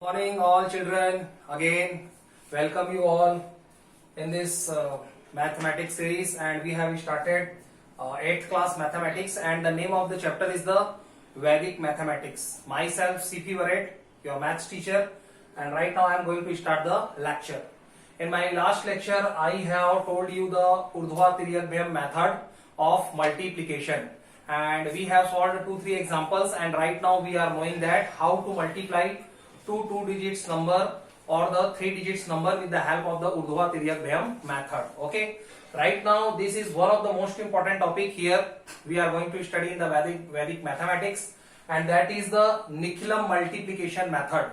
Morning all children, again welcome you all in this mathematics series, and we have started 8th class mathematics, and the name of the chapter is the Vedic mathematics. Myself CP Varet, your maths teacher, and right now I am going to start the lecture. In my last lecture I have told you the Urdhva Tiryakbhyam method of multiplication, and we have solved 2-3 examples, and right now we are knowing that how to multiply two digits number or the 3 digits number with the help of the Urdhva Tiryakbhyam method. Okay, right now this is one of the most important topic here we are going to study in the Vedic mathematics, and that is the Nikhilam multiplication method.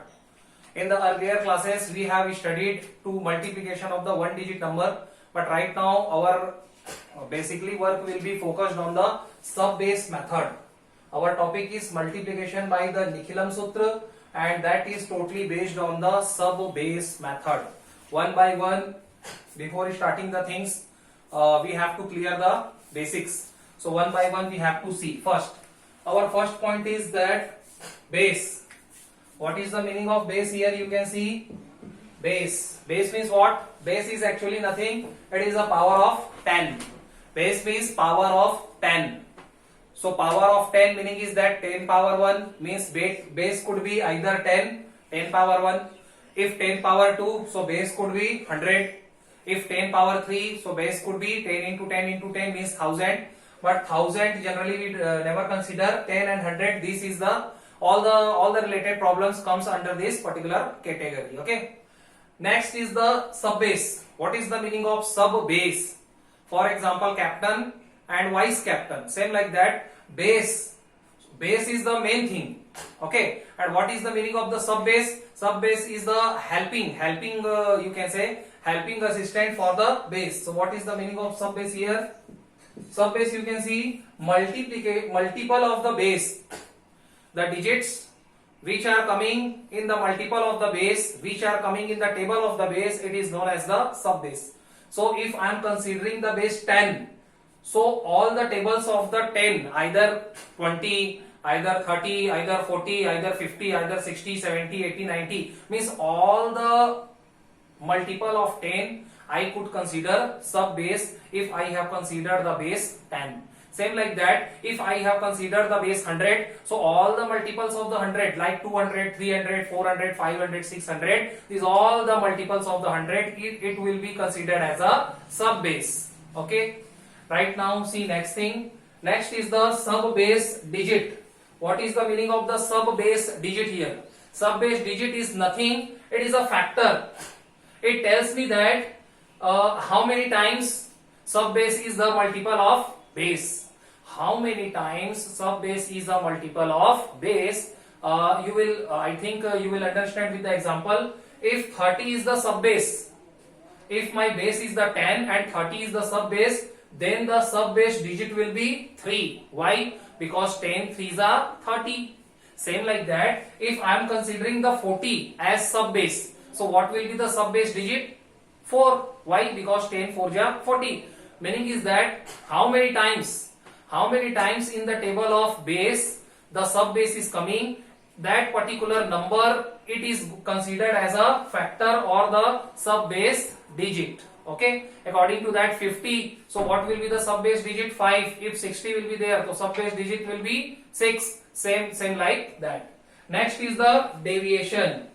In the earlier classes we have studied two multiplication of the one digit number, but right now our basically work will be focused on the sub base method. Our topic is multiplication by the Nikhilam Sutra, and that is totally based on the sub base method. One by one, before starting the things, we have to clear the basics. So one by one we have to see. First, our first point is that base. What is the meaning of base here? You can see base. Base means what? Base is actually nothing. It is a power of 10. Base means power of 10. So power of 10 meaning is that 10 power 1 means base could be either 10 power 1. If 10 power 2, so base could be 100. If 10 power 3, so base could be 10 into 10 into 10 means 1000. But 1000 generally we never consider. 10 and 100, this is the all the related problems comes under this particular category. Okay. Next is the sub base. What is the meaning of sub base? For example, captain and vice captain, same like that. Base is the main thing. Okay, and what is the meaning of the sub base? Sub base is the helping you can say helping assistant for the base. So what is the meaning of sub base here? Sub base, you can see multiple of the base, the digits which are coming in the multiple of the base, which are coming in the table of the base, it is known as the sub base. So if I am considering the base 10, so all the tables of the 10, either 20, either 30, either 40, either 50, either 60, 70, 80, 90, means all the multiple of 10 I could consider sub base if I have considered the base 10. Same like that, if I have considered the base 100, so all the multiples of the 100 like 200, 300, 400, 500, 600, these all the multiples of the 100, it will be considered as a sub base. Okay. Right now see next thing. Next is the sub base digit. What is the meaning of the sub base digit here? Sub base digit is nothing. It is a factor. It tells me that how many times sub base is the multiple of base. How many times sub base is a multiple of base? You will I think you will understand with the example. If 30 is the sub base, if my base is the 10 and 30 is the sub base, then the sub base digit will be 3. Why? Because 10 3s are 30. Same like that, if I am considering the 40 as sub base, so what will be the sub base digit? 4. Why? Because 10 4s are 40. Meaning is that how many times in the table of base the sub base is coming, that particular number it is considered as a factor or the sub base digit. Okay, according to that 50, so what will be the sub base digit? 5. If 60 will be there, so sub base digit will be 6. Same like that. Next is the deviation.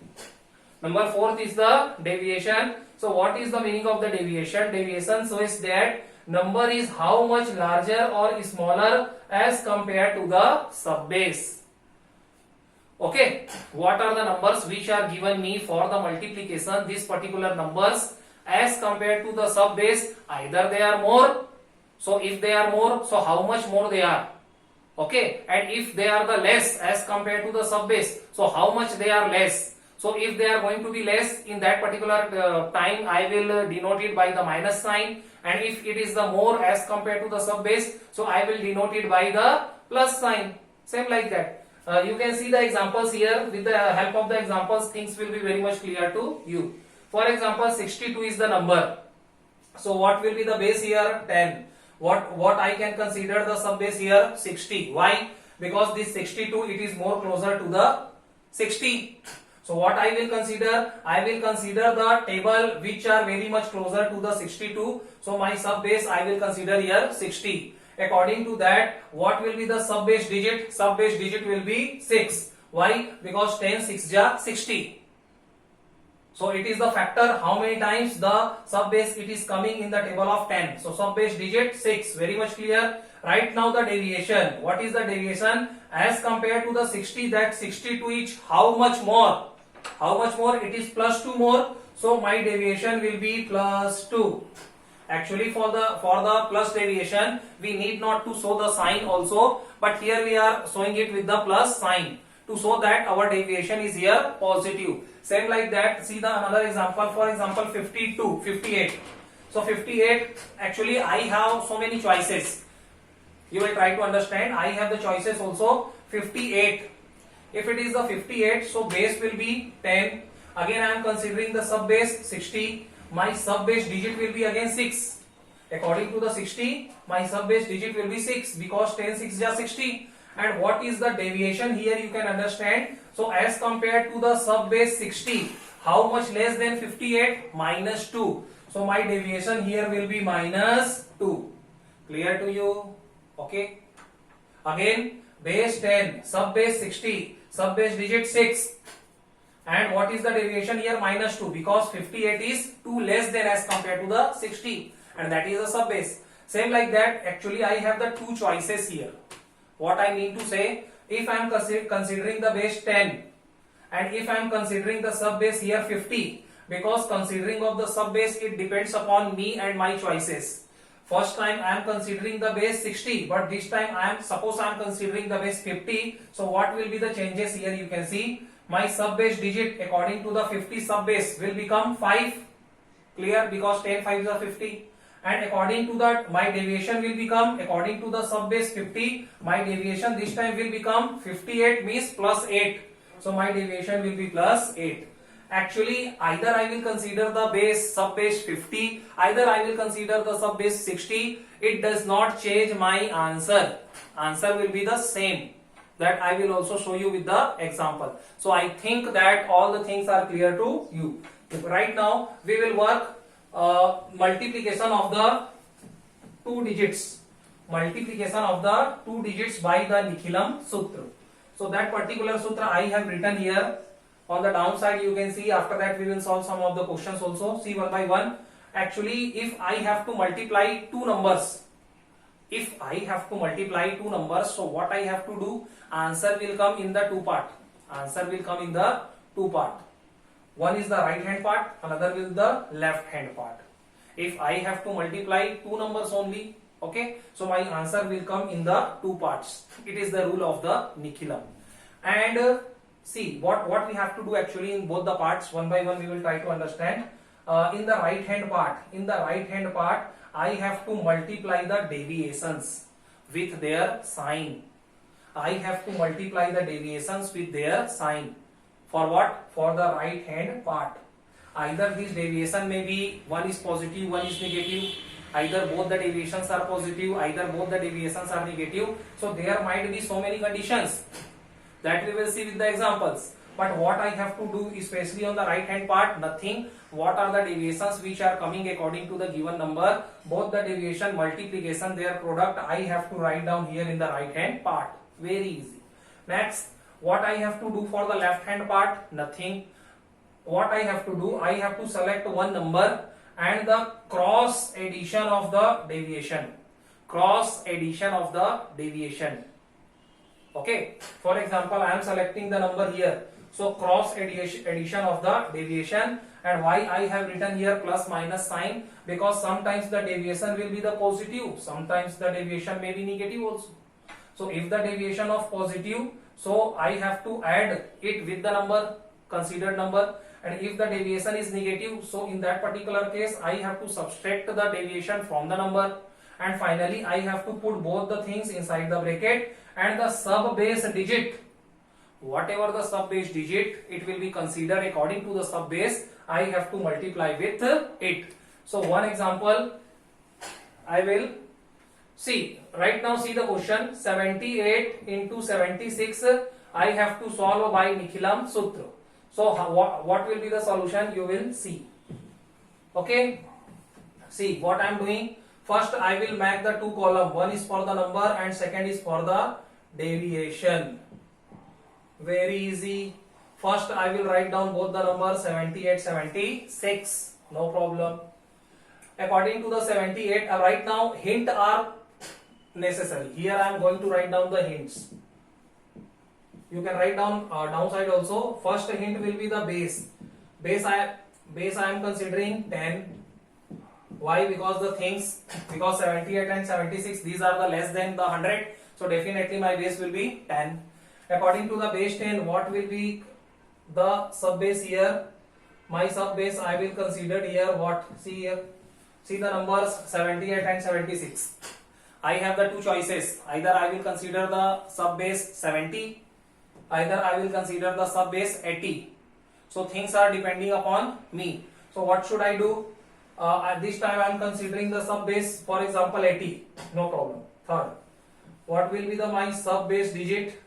Number 4th is the deviation. So what is the meaning of the deviation? Deviation shows that number is how much larger or smaller as compared to the sub base. Okay, what are the numbers which are given me for the multiplication? These particular numbers as compared to the sub base, either they are more, so if they are more, so how much more they are. Okay, and if they are the less as compared to the sub base, so how much they are less. So if they are going to be less, in that particular time I will denote it by the minus sign, and if it is the more as compared to the sub base, so I will denote it by the plus sign. Same like that. You can see the examples here. With the help of the examples, things will be very much clear to you. For example, 62 is the number. So what will be the base here? 10. What I can consider the sub base here? 60. Why? Because this 62 it is more closer to the 60. So what I will consider? I will consider the table which are very much closer to the 62. So my sub base I will consider here 60. According to that, what will be the sub base digit? Sub base digit will be 6. Why? Because 10 6 ja 60. So it is the factor how many times the sub base it is coming in the table of 10. So sub base digit 6. Very much clear. Right now the deviation. What is the deviation? As compared to the 60, that 62 each, how much more? How much more? It is plus 2 more. So my deviation will be plus 2. Actually for the plus deviation, we need not to show the sign also, but here we are showing it with the plus sign to show that our deviation is here positive. Same like that, see the another example, for example 52, 58. So 58, actually I have so many choices. You will try to understand. I have the choices also. 58. If it is the 58, so base will be 10. Again I am considering the sub base 60. My sub base digit will be again 6. According to the 60, my sub base digit will be 6 because 10 6 is 60. And what is the deviation here you can understand. So as compared to the sub base 60, how much less than 58? Minus 2. So my deviation here will be minus 2. Clear to you? Okay. Again base 10, sub base 60, sub base digit 6. And what is the deviation here? Minus 2 because 58 is 2 less than as compared to the 60. And that is the sub base. Same like that, actually I have the two choices here. What I mean to say, if I am considering the base 10 and if I am considering the sub base here 50, because considering of the sub base it depends upon me and my choices. First time I am considering the base 60, but this time suppose I am considering the base 50. So what will be the changes here? You can see my sub base digit according to the 50 sub base will become 5. Clear? Because 10 5 is 50. And according to that, my deviation will become, according to the sub base 50, my deviation this time will become 58 means plus 8. So my deviation will be plus 8. Actually, either I will consider the base sub base 50, either I will consider the sub base 60. It does not change my answer. Answer will be the same. That I will also show you with the example. So I think that all the things are clear to you. Right now we will work multiplication of the two digits. Multiplication of the two digits by the Nikhilam Sutra. So that particular sutra I have written here. On the downside you can see. After that we will solve some of the questions also. See one by one. Actually if I have to multiply two numbers, so what I have to do? Answer will come in the two part. Answer will come in the two part. One is the right hand part, another is the left hand part. If I have to multiply two numbers only, okay, so my answer will come in the two parts. It is the rule of the Nikhilam. And see what we have to do actually in both the parts. One by one we will try to understand. In the right hand part, I have to multiply the deviations with their sign. I have to multiply the deviations with their sign. For what? For the right hand part. Either this deviation may be one is positive, one is negative. Either both the deviations are positive, either both the deviations are negative. So there might be so many conditions that we will see with the examples. But what I have to do, especially on the right hand part, nothing. What are the deviations which are coming according to the given number? Both the deviation, multiplication, their product I have to write down here in the right hand part. Very easy. Next, what I have to do for the left hand part? Nothing. What I have to do? I have to select one number and the cross addition of the deviation. Cross addition of the deviation. Okay. For example, I am selecting the number here. So cross addition of the deviation. And why I have written here plus minus sign? Because sometimes the deviation will be the positive. Sometimes the deviation may be negative also. So if the deviation of positive, so I have to add it with the number, considered number. And if the deviation is negative, so in that particular case, I have to subtract the deviation from the number. And finally, I have to put both the things inside the bracket. And the sub base digit, whatever the sub base digit, it will be considered according to the sub base. I have to multiply with it. So one example, I will see. Right now see the question. 78 into 76 I have to solve by Nikhilam Sutra. So what will be the solution? You will see. Okay. See what I am doing. First I will make the two column. One is for the number and second is for the deviation. Very easy. First I will write down both the numbers 78, 76. No problem. According to the 78, right now hint are necessary. Here I am going to write down the hints. You can write down downside also. First hint will be the base. Base I am considering 10. Why? Because 78 and 76 these are the less than the 100. So definitely my base will be 10. According to the base 10, what will be the sub base here? My sub base I will consider here what? See here. See the numbers 78 and 76. I have the two choices. Either I will consider the sub base 70. Either I will consider the sub base 80. So things are depending upon me. So what should I do? At this time I am considering the sub base, for example 80. No problem. Third, what will be the my sub base digit?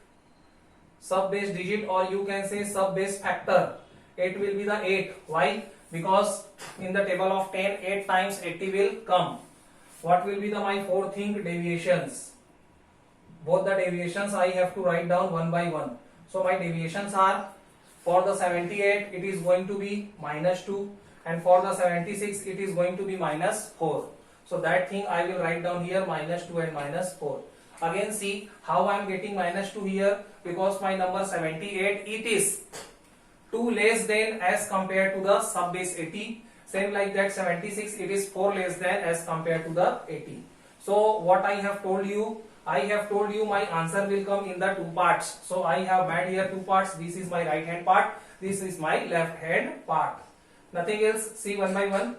Sub base digit, or you can say sub base factor. It will be the 8. Why? Because in the table of 10, 8 times 80 will come. What will be the my fourth thing? Deviations. Both the deviations I have to write down one by one. So my deviations are, for the 78 it is going to be -2, and for the 76 it is going to be -4. So that thing I will write down here, -2 and -4. Again see how I am getting -2 here, because my number 78 it is 2 less than as compared to the sub base 80. Same like that 76 it is 4 less than as compared to the 80. So what I have told you, I have told you my answer will come in the two parts. So I have made here two parts. This is my right hand part. This is my left hand part. Nothing else. See one by one.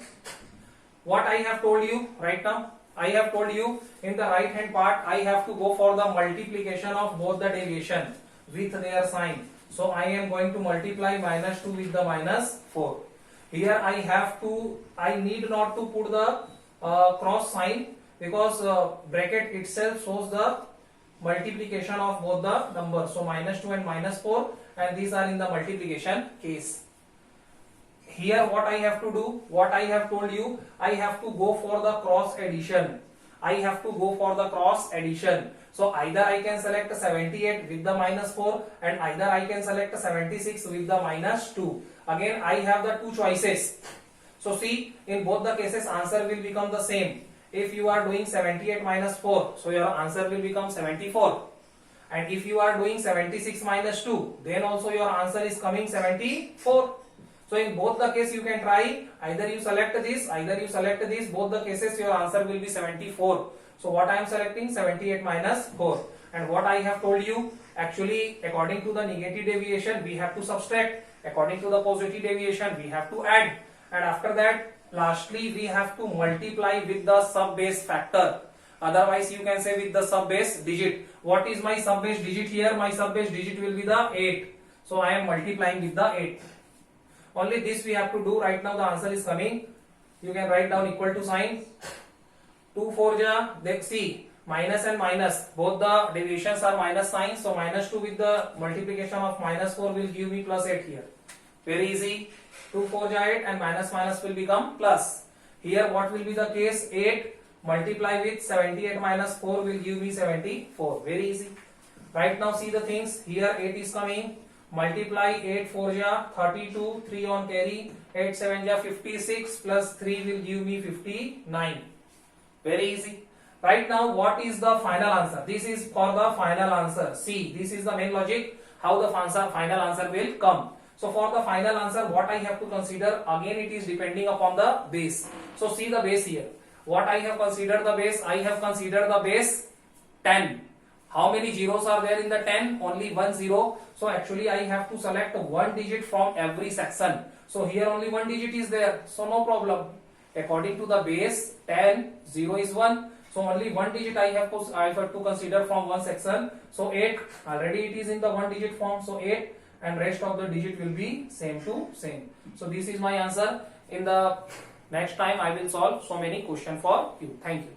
What I have told you right now. I have told you in the right hand part I have to go for the multiplication of both the deviation with their sign. So I am going to multiply -2 with the -4. Here I need not to put the cross sign, because bracket itself shows the multiplication of both the numbers. So -2 and -4, and these are in the multiplication case. Here what I have to do, what I have told you, I have to go for the cross addition. I have to go for the cross addition. So either I can select 78 with the -4, and either I can select 76 with the -2. Again I have the two choices. So see, in both the cases answer will become the same. If you are doing 78 -4, so your answer will become 74. And if you are doing 76 -2, then also your answer is coming 74. So in both the case you can try, either you select this, either you select this, both the cases your answer will be 74. So what I am selecting? 78 -4. And what I have told you, actually according to the negative deviation we have to subtract, according to the positive deviation we have to add, and after that lastly we have to multiply with the sub base factor. Otherwise you can say with the sub base digit. What is my sub base digit here? My sub base digit will be the 8. So I am multiplying with the 8. Only this we have to do. Right now the answer is coming. You can write down equal to sign. 2 4 ja, see, minus and minus, both the deviations are minus signs. So -2 with the multiplication of -4 will give me +8 here. Very easy. 2 4 ja 8, and minus will become plus. Here what will be the case? 8 multiply with 78 -4 will give me 74. Very easy. Right now see the things. Here 8 is coming. Multiply 8 4 ja 32, 3 on carry, 8 7 ja 56, plus 3 will give me 59. Very easy. Right now what is the final answer? This is for the final answer. See, this is the main logic how the final answer will come. So for the final answer what I have to consider, again it is depending upon the base. So see the base here. What I have considered the base? I have considered the base 10. How many zeros are there in the 10? Only 1 0. So actually I have to select one digit from every section. So here only one digit is there. So no problem. According to the base 10, 0 is 1. So only one digit I have to consider from one section. So 8, already it is in the one digit form. So 8, and rest of the digit will be same to same. So this is my answer. In the next time I will solve so many questions for you. Thank you.